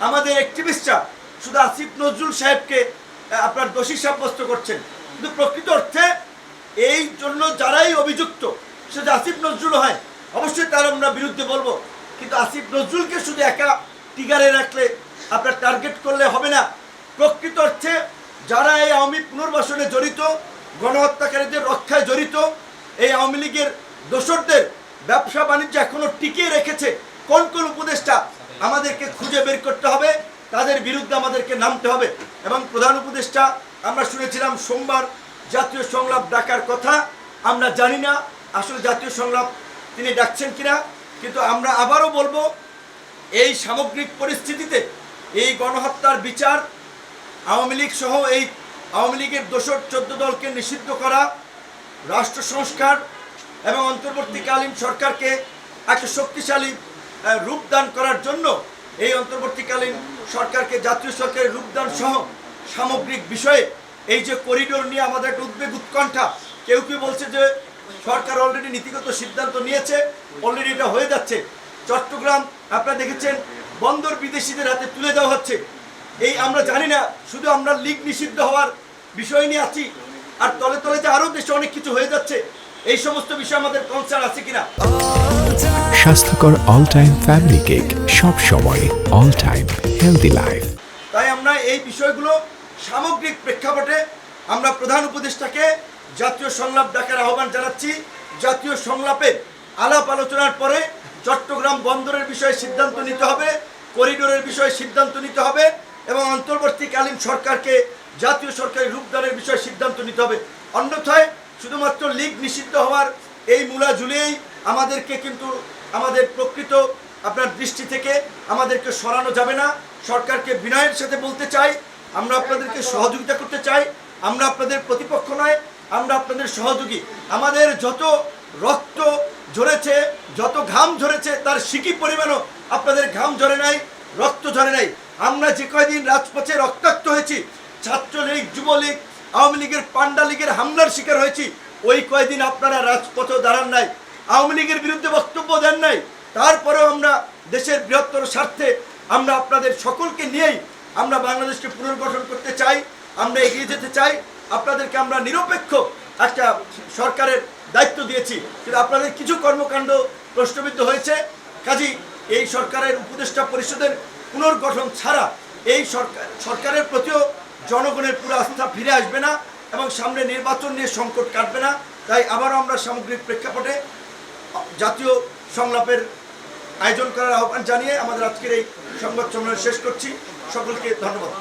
আমাদের অ্যাক্টিভিস্টরা শুধু আসিফ নজরুল সাহেবকে আপনার দোষী সাব্যস্ত করছেন, কিন্তু প্রকৃত অর্থে এই জন্য যারাই অভিযুক্ত, সে যে আসিফ নজরুল হয় অবশ্যই তার আমরা বিরুদ্ধে বলবো, কিন্তু আসিফ নজরুলকে শুধু একা টিগারে রাখলে আপনার টার্গেট করলে হবে না। প্রকৃত অর্থে যারা এই আওয়ামী পুনর্বাসনে জড়িত, গণহত্যাকারীদের রক্ষায় জড়িত, এই আওয়ামী লীগের দোসরদের ব্যবসা বাণিজ্য এখনো টিকিয়ে রেখেছে কোন কোন উপদেষ্টা, আমাদেরকে খুঁজে বের করতে হবে, তাদের বিরুদ্ধে আমাদেরকে নামতে হবে। এবং প্রধান উপদেষ্টা আমরা শুনেছিলাম সোমবার জাতীয় সংলাপ ডাকার কথা, আমরা জানি না আসলে জাতীয় সংলাপ তিনি ডাকছেন কিনা, কিন্তু আমরা আবারও বলবো এই সামগ্রিক পরিস্থিতিতে এই গণহত্যার বিচার, আওয়ামী লীগ সহ এই আওয়ামী লীগের দোসর 14 দলকে নিষিদ্ধ করা, রাষ্ট্র সংস্কার এবং অন্তর্বর্তীকালীন সরকারকে একটা শক্তিশালী রূপদান করার জন্য এই অন্তর্বর্তীকালীন সরকারকে জাতীয় সরকারের রূপদান সহ সামগ্রিক বিষয়ে এই যে করিডোর নিয়ে আমাদের একটা উদ্বেগ উৎকণ্ঠা, কেউ কেউ বলছে যে সরকার অলরেডি নীতিগত সিদ্ধান্ত নিয়েছে, অলরেডি এটা হয়ে যাচ্ছে। চট্টগ্রাম আপনারা দেখেছেন বন্দর বিদেশিদের হাতে তুলে দেওয়া হচ্ছে। এই আমরা জানি না শুধু আমরা লীগ নিষিদ্ধ হওয়ার বিষয় নিয়ে আছি, আর তলে তলে যে আরও দেশে অনেক কিছু হয়ে যাচ্ছে, এই সমস্ত বিষয় আমাদের কনসার্ন আছে কিনা। স্বাস্থ্যকর অল টাইম ফ্যামিলি কেক, সব সময় অল টাইম হেলদি লাইফ। তাই আমরা এই বিষয়গুলো সামগ্রিক প্রেক্ষাপটে আমরা প্রধান উপদেষ্টাকে জাতীয় সংলাপ ডাকার আহ্বান জানাচ্ছি। জাতীয় সংলাপে আলাপ আলোচনার পরে চট্টগ্রাম বন্দরের বিষয়ে সিদ্ধান্ত নিতে হবে, করিডোরের বিষয়ে সিদ্ধান্ত নিতে হবে এবং অন্তর্বর্তীকালীন সরকারকে জাতীয় সরকারের রূপদানের বিষয়ে সিদ্ধান্ত নিতে হবে। অন্যথায় শুধুমাত্র লীগ নিষিদ্ধ হওয়ার এই মূলা ঝুলিয়েই আমাদেরকে কিন্তু আমাদের প্রকৃত আপনার দৃষ্টি থেকে আমাদেরকে সরানো যাবে না। সরকারকে বিনয়ের সাথে বলতে চাই, আমরা আপনাদেরকে সহযোগিতা করতে চাই, আমরা আপনাদের প্রতিপক্ষ নয়, আমরা আপনাদের সহযোগী। আমাদের যত রক্ত ঝরেছে, যত ঘাম ঝরেছে, তার সিকি পরিমাণও আপনাদের ঘাম ঝরে নাই, রক্ত ঝরে নাই। আমরা যে কয়দিন রাজপথে রক্তাক্ত হয়েছি, ছাত্রলীগ, যুবলীগ, আওয়ামী লীগের, পান্ডা লীগের হামলার শিকার হয়েছি, ওই কয়দিন আপনারা রাজপথেও দাঁড়ান নাই, আওয়ামী লীগের বিরুদ্ধে বক্তব্য দেন নাই। তারপরেও আমরা দেশের বৃহত্তর স্বার্থে আমরা আপনাদের সকলকে নিয়েই আমরা বাংলাদেশকে পুনর্গঠন করতে চাই, আমরা এগিয়ে যেতে চাই। আপনাদেরকে আমরা নিরপেক্ষ একটা সরকারের দায়িত্ব দিয়েছি, কিন্তু আপনাদের কিছু কর্মকাণ্ড প্রশ্নবিদ্ধ হয়েছে। কাজেই এই সরকারের উপদেষ্টা পরিষদের পুনর্গঠন ছাড়া এই সরকারের প্রতিও জনগণের পুরো আস্থা ফিরে আসবে না এবং সামনে নির্বাচন নিয়ে সংকট কাটবে না। তাই আবারও আমরা সামগ্রিক প্রেক্ষাপটে জাতীয় সংলাপের আয়োজন করার আহ্বান জানিয়ে আমাদের আজকের এই সংবাদ সম্মেলন শেষ করছি। সকলকে ধন্যবাদ।